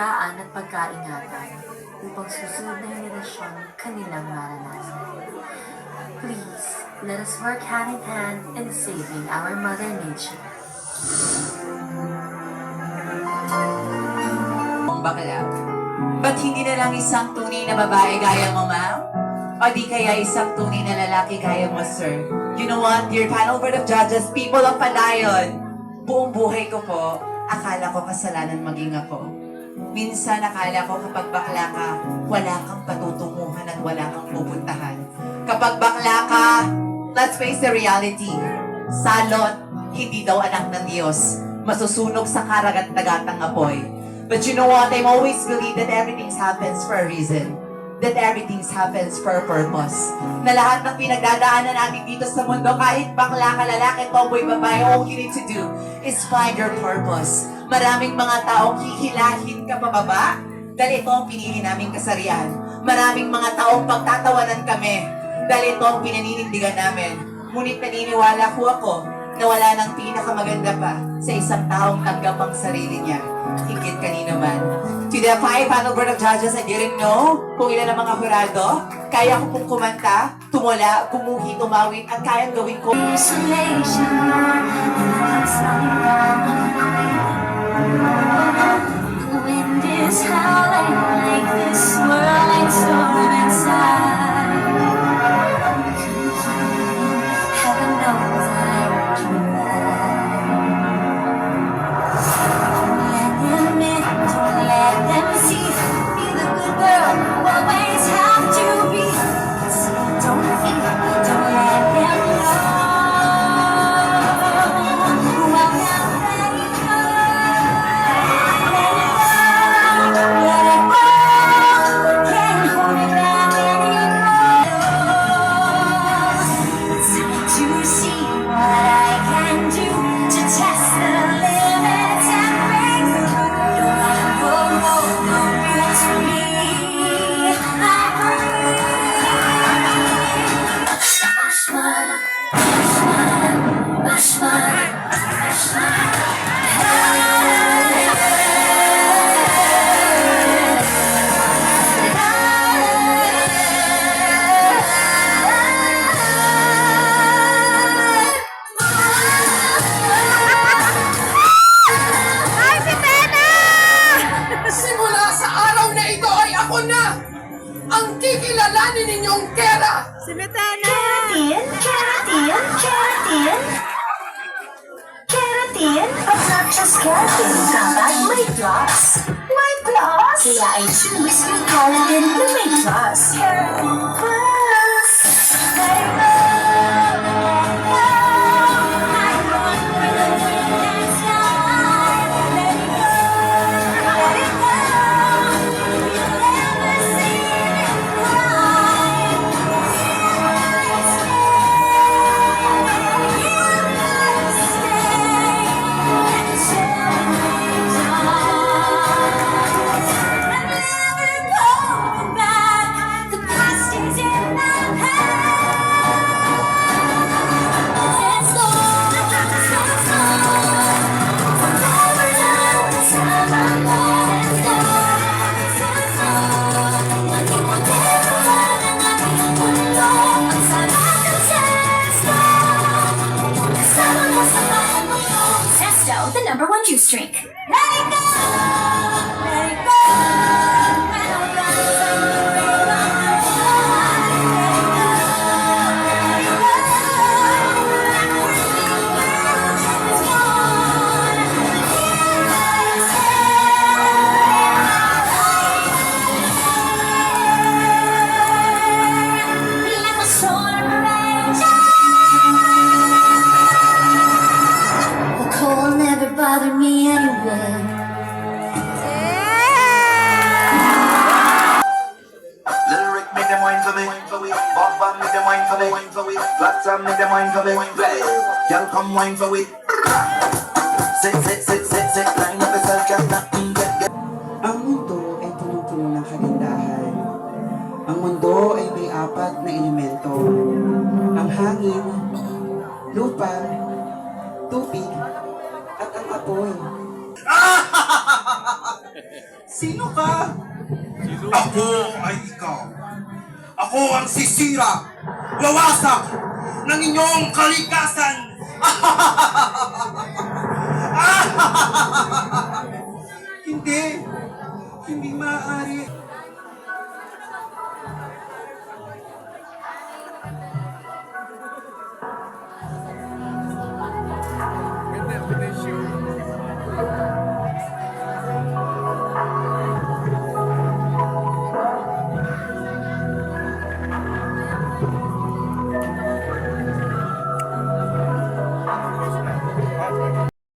alagaan at pagkaingatan upang susunod na henerasyon kanilang maranasan. Please, let us work hand in hand in saving our Mother Nature. Bakla. Ba't hindi na lang isang tunay na babae gaya mo, ma'am? O di kaya isang tunay na lalaki gaya mo, sir? You know what, dear panel board of judges, people of Palayon, buong buhay ko po, akala ko kasalanan maging ako. Minsan akala ko kapag bakla ka, wala kang patutunguhan at wala kang pupuntahan. Kapag bakla ka, let's face the reality, salot, hindi daw anak ng Diyos, masusunog sa karagat-dagatang apoy. But you know what? I always believe that everything happens for a reason. That everything happens for a purpose. Na lahat ng pinagdadaanan natin dito sa mundo, kahit bakla ka, lalaki, tomboy, babae, all you need to do is find your purpose. Maraming mga taong hihilahin ka pababa dahil ito ang pinili naming kasarian. Maraming mga taong pagtatawanan kami dahil ito ang pinaninindigan namin. Ngunit naniniwala ko ako na wala nang pinakamaganda pa sa isang taong tanggap ang sarili niya. Higit kanino man. To the 5 panel board of judges, I didn't know kung ilan ang mga hurado. Kaya ko pong kumanta, tumula, gumuhi, tumawid, at kayang gawin ko. Wind is howling like this swirling storm inside. Heaven knows I'm ang kikilalanin ninyong Kera! Si Metana! Keratin! But not just keratin, dapat may plus. May plus? Kaya I choose yung keratin na may plus. Keratin plus! Let it go! The number one juice drink. Let it go! Let it go! Bother me anyway. Little Rick made them wine for me. Bob Bob made them wine for me. Flat Sam made them wine for me. Girl, come wine for me. Sit, line up yourself, girl, nothing get. Ang mundo ay punong-puno ng kagandahan. Ang mundo ay may 4 na elemento. Ang hangin, lupa, tubig, at ang apoy. Sino ka? Ako ay ikaw. Ako ang sisira, wawasak ng inyong kalikasan. Hindi. Hindi maaari.